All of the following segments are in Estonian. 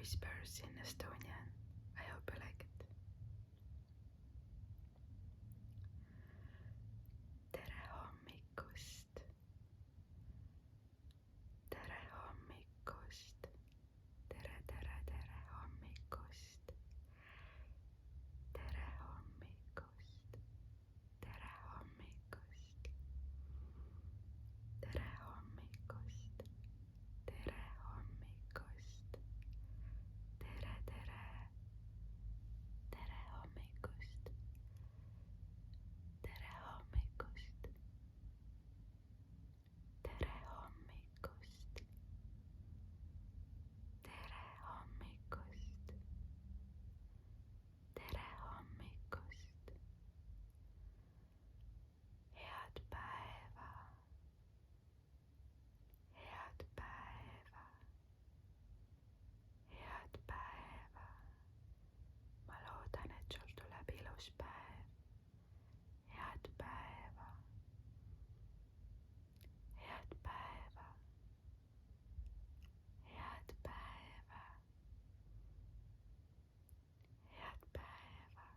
whispers in Estonian. I hope you like it. Tere hommikust. Tere hommikust. Tere hommikust. Tere hommikust. Tere hommikust. Tere hommikust. Tere hommikust. Tere, tere. Tere hommikust. Tere hommikust. Tere hommikust. Tere hommikust. Tere hommikust. Head päeva. Head päeva. Head päeva. Ma loodan, et sul tuleb ilus päev. Head päeva. Head päeva. Head päeva. Head päeva.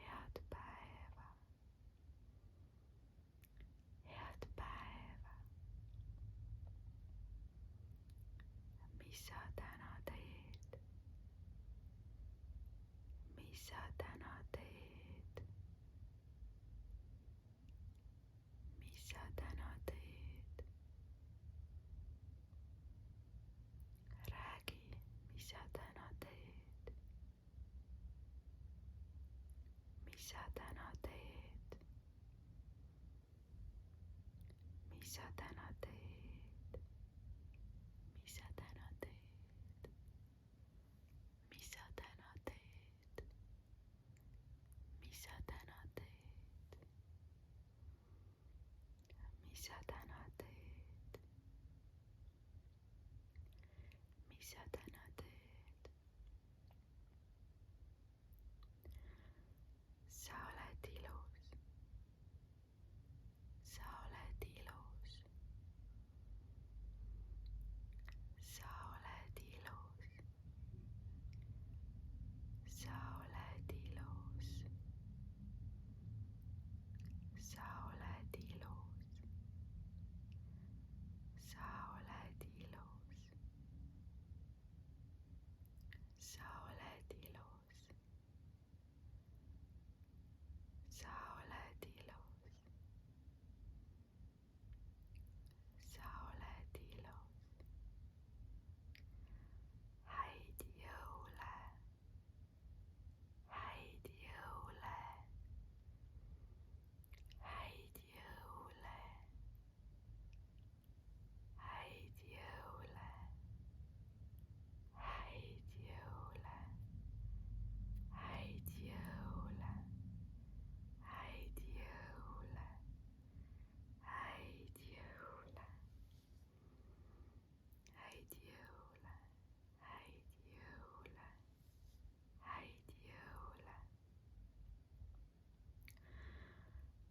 Head päeva. Head päeva. Mis sa täna teed? Mis sa täna teed? Mis sa täna teed? Räägi, mis sa täna teed? Mis sa täna teed? Mis sa täna teed? Mis sa täna teed? Mis sa täna teed? Mis sa täna teed? Mis sa täna teed? Mis sa täna teed? Sa oled ilus. Sa oled ilus. Sa oled ilus. Sa oled ilus. Sa oled ilus. Sa oled ilus. Sa oled ilus. Sa oled ilus. Sa oled ilus. Häid jõule. Häid jõule. Häid jõule. Häid jõule. Häid jõule. Häid jõule. Häid jõule. Häid jõule. Häid jõule. Häid jõule. Häid jõule.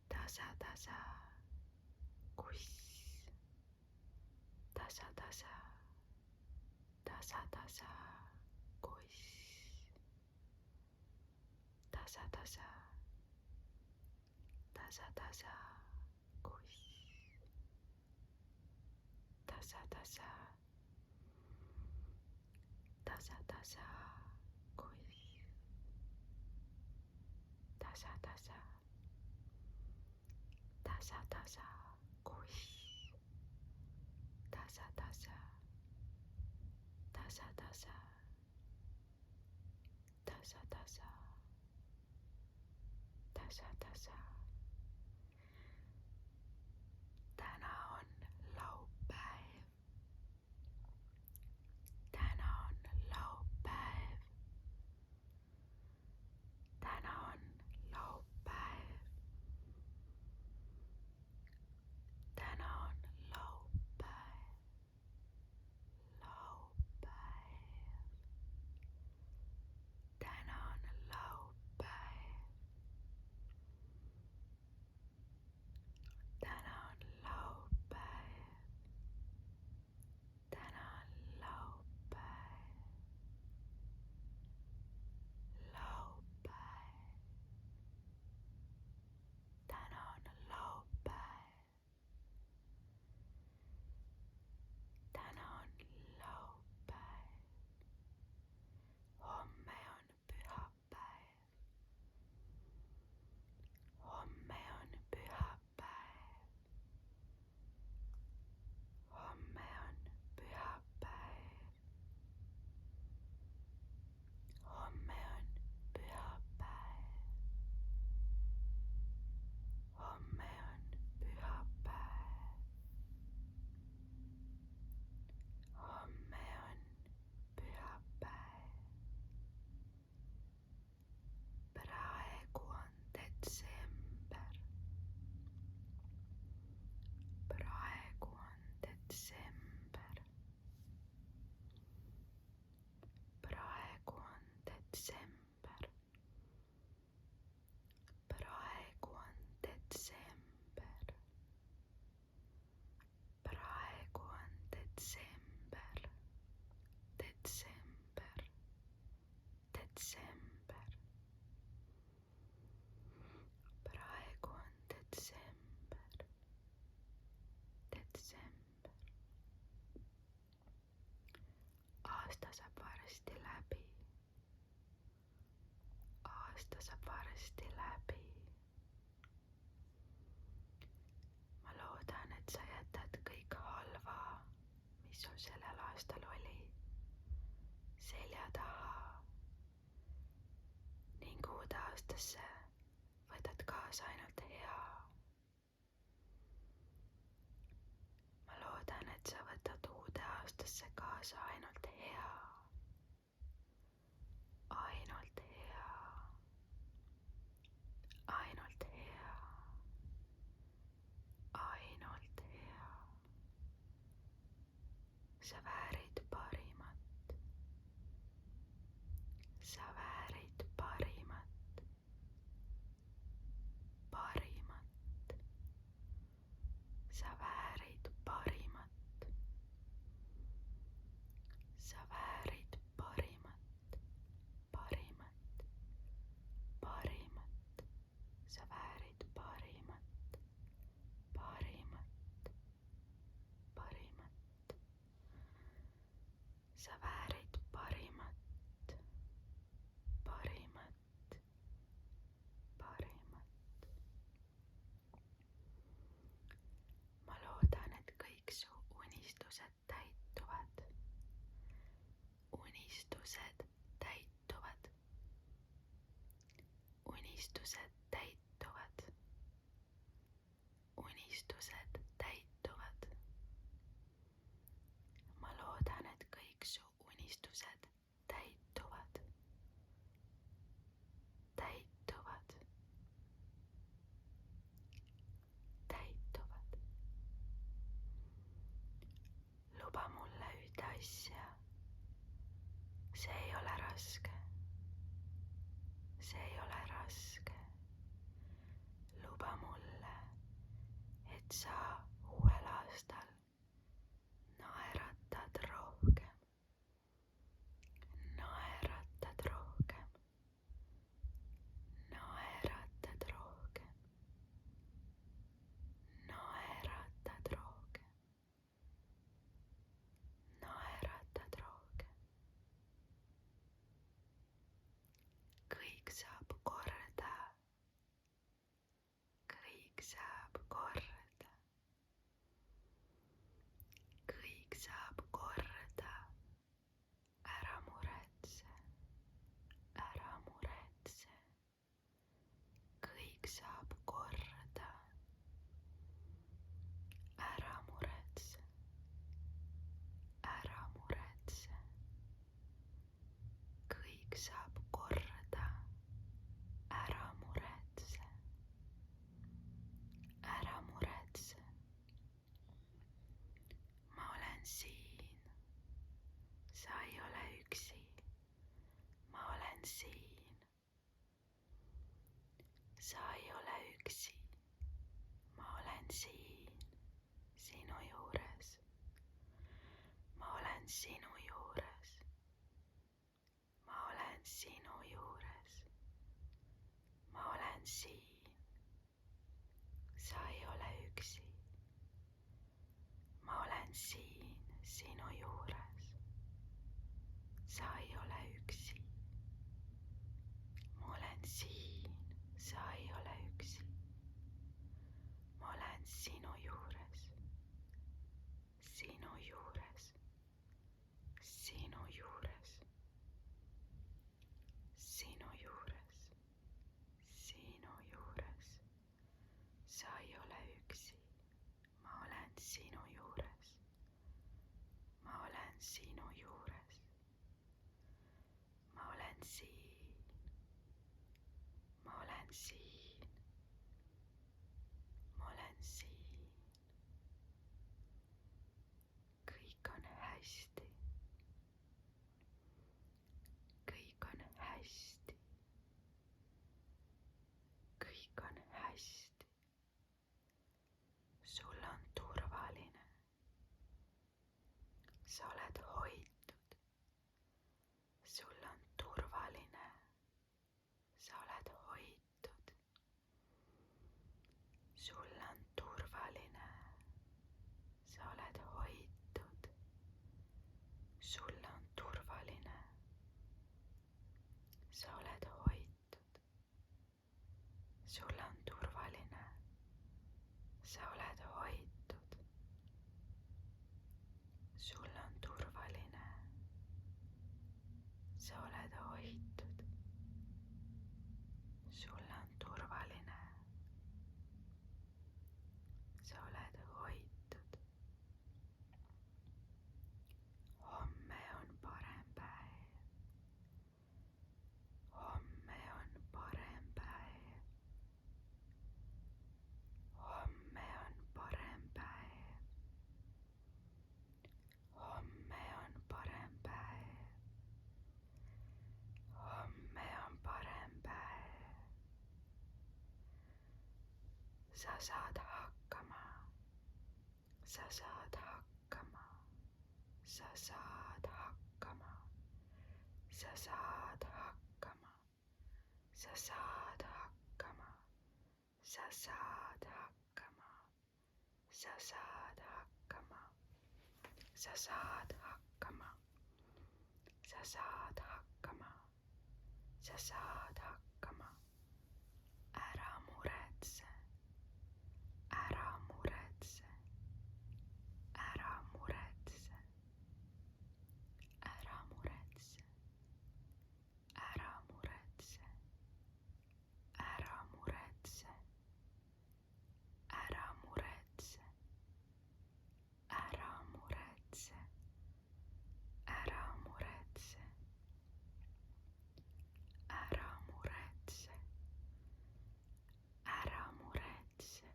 Tasa, tasa. Kuss. Tasa, tasa. Tasa, tasa. Kuss. Tasa, tasa. Tasa, tasa. Kuss. Tasa, tasa. Tasa, tasa. Kuss. Tasa, tasa. Tasa, tasa. Kuss. Tasa, tasa. Tasa, tasa. Tasa, tasa. Tasa, tasa. Täna on laupäev. Täna on laupäev. Täna on laupäev. Täna on laupäev. Laupäev. Täna on laupäev. detsember. praegu on detsember. aasta saab varsti läbi. ma loodan, et sa jätad kõik halva, mis sul sellel aastal oli, selja taha ning uude aastasse võtad kaasa ainult hea. ma loodan, et sa võtad uude aastasse kaasa ainult hea. ainult hea. ainult hea. ainult hea. sa väärid parimat. sa väärid parimat. parimat. sa väärid parimat. sa väärid parimat. parimat. parimat. sa väärid parimat. parimat. parimat. sa väärid parimat. parimat. parimat. ma loodan, et kõik su unistused täituvad. unistused täituvad. unistused täituvad. unistused täituvad. ma loodan, et kõik su unistused täituvad. täituvad. täituvad. luba mulle ühte asja. see ei ole raske. see ei ole raske. luba mulle, et sa uuel aastal naeratad rohkem. naeratad rohkem. naeratad rohkem. naeratad rohkem. naeratad rohkem. kõik saab korda. kõik saab korda. kõik saab korda. ära muretse. ära muretse. kõik saab korda. ära muretse. ära muretse. kõik saab korda. ära muretse. ära muretse. ma olen siin. sa ei ole üksi. ma olen siin. sa ei ole üksi. ma olen siin, sinu juures. ma olen sinu juures. ma olen sinu juures. ma olen siin. sa ei ole üksi. ma olen siin, sinu juures. sa ei ole üksi. ma olen siin, sa ei ole üksi. ma olen sinu juures. sinu juures. sinu juures. sinu juures. sinu juures. sa ei ole üksi. ma olen sinu juures. ma olen sinu juures. ma olen siin. ma olen siin. ma olen siin. kõik on hästi. kõik on hästi. kõik on hästi. sul on turvaline. sa oled hoitud. sul on turvaline. sa saad hakkama, sa saad hakkama, sa saad hakkama, sa saad hakkama, sa saad hakkama, sa saad hakkama, sa saad hakkama, sa saad hakkama, sa saad hakkama, sa saad hakkama. Ära muretse, ära muretse, ära muretse, ära muretse, ära muretse, ära muretse, ära muretse, ära muretse, ära muretse, ära muretse, ära muretse,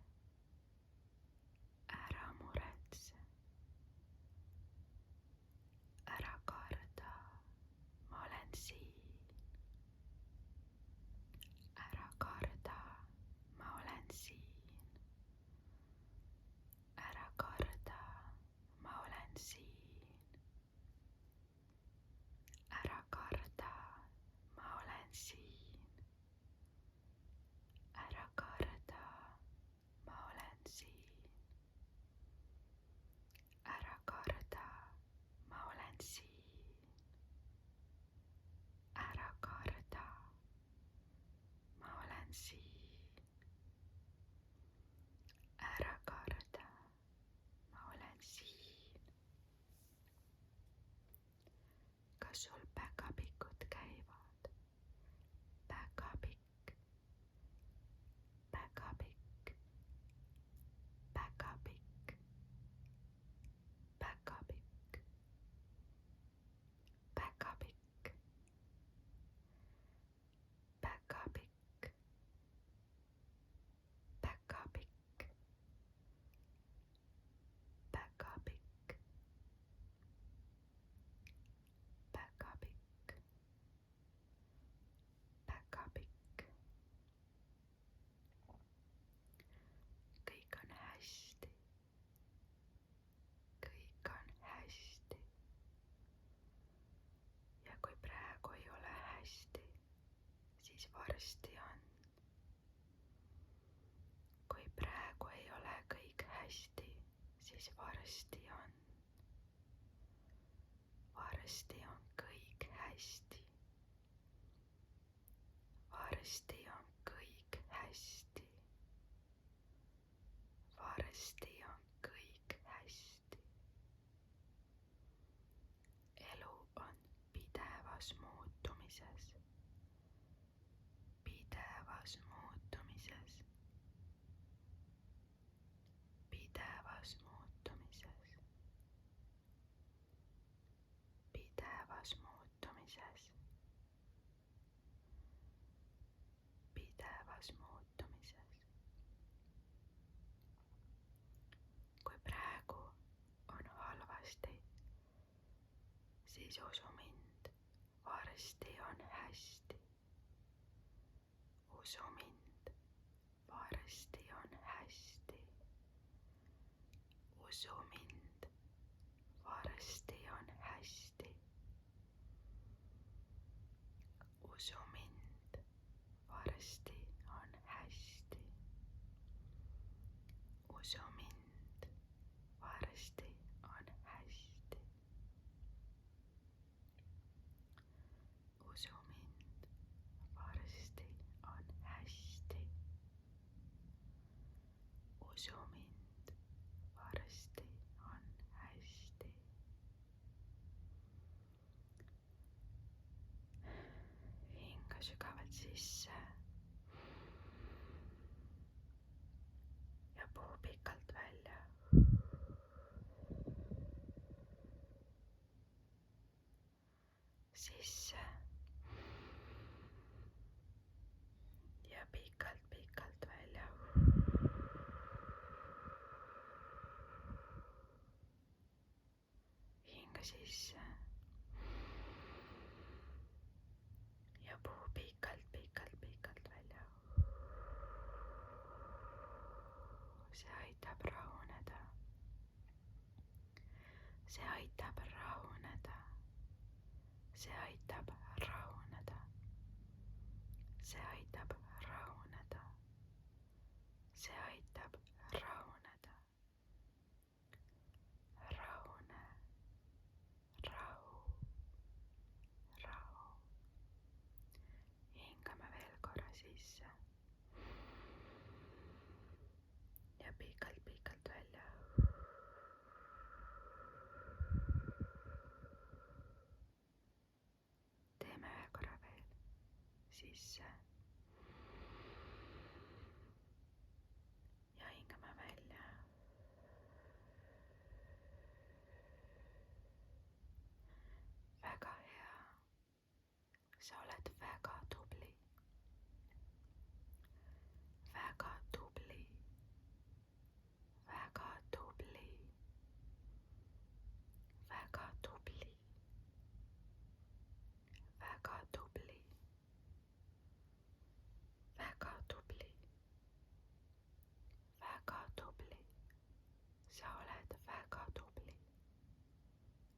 ära muretse, ära karda, ma olen siin. Ära karda, ma olen siin. Ära karda, ma olen siin. Ära karda, ma olen siin. Ära karda, ma olen siin. Ära karda, ma olen siin. Ära karda, ma olen siin. Ära karda, ma olen siin. Kas sul päkapikud käivad? Päkapikk, päkapikk, päkapikk, päkapikk, päkapikk, päkapikk, päkapikk, päkapikk, päkapikk, päkapikk. Kõik on hästi, kõik on hästi. Ja kui praegu ei ole hästi, siis varsti on. Kui praegu ei ole kõik hästi, siis varsti on. Varsti on kõik hästi. Varsti on kõik hästi. Varsti on kõik hästi. Elu on pidevas muutumises. Pidevas muutumises. Pidevas muutumises. Pidevas muutumises. Pidevas muutumises. Kui praegu on halvasti, siis usu mind, varsti on hästi. Usu mind, varsti on hästi. Usu mind, varsti on hästi. Usu mind, varsti on hästi. Usu mind, varsti on hästi. Usu mind, varsti on hästi. Usu mind, varsti on hästi. Hinga sügavalt sisse ja puhu pikalt välja. Sisse ja pikalt välja. Hinga sisse ja puhu pikalt välja. aitab rahuneda. See aitab rahuneda. See aitab rahuneda. Rahune, rahu, rahu. Hingame veel korra sisse ja pikalt-pikalt välja. Teeme ühe korra veel sisse ja hingame välja. Väga hea. Sa oled väga tubli. Väga tubli. Väga tubli. Väga tubli. Väga tubli. Väga tubli. Väga tubli. Sa oled väga tubli.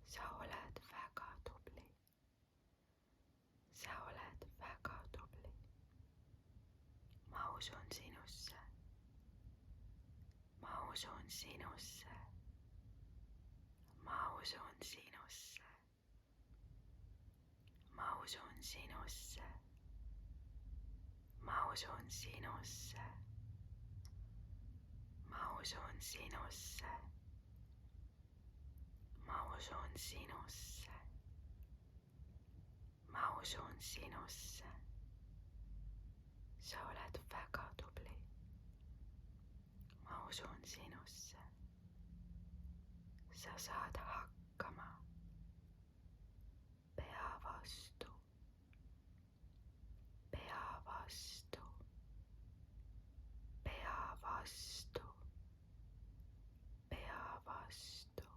Sa oled väga tubli. Sa oled väga tubli. Ma usun sinusse. Ma usun sinusse. Ma usun sinusse. Ma usun sinusse. Ma usun sinusse. Ma usun sinusse. Ma usun sinusse. Ma usun sinusse. Sa oled väga tubli. Ma usun sinusse. Sa saad hakkama. Pea vastu. Pea vastu. Pea vastu. Pea vastu.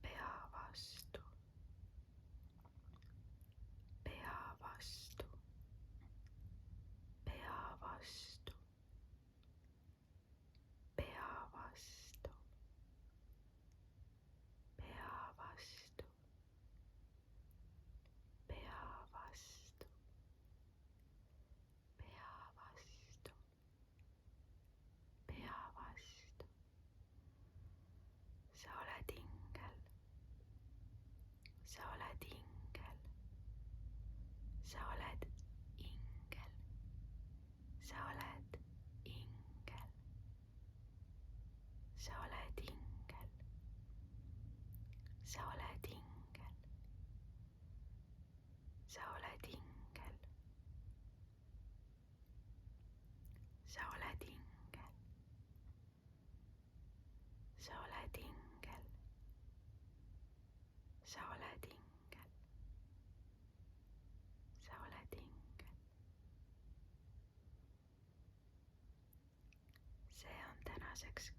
Pea vastu. Pea vastu. Pea vastu. Pea vastu. Pea vastu. Pea vastu. Pea vastu. Pea vastu. Sa oled ingel. Sa oled ingel. Sa oled ingel. Sa oled ingel. Sa oled ingel. Sa oled ingel. Sa oled ingel. Sa oled ingel. Sa oled ingel. Sa oled ingel. Sa oled ingel. See on tänaseks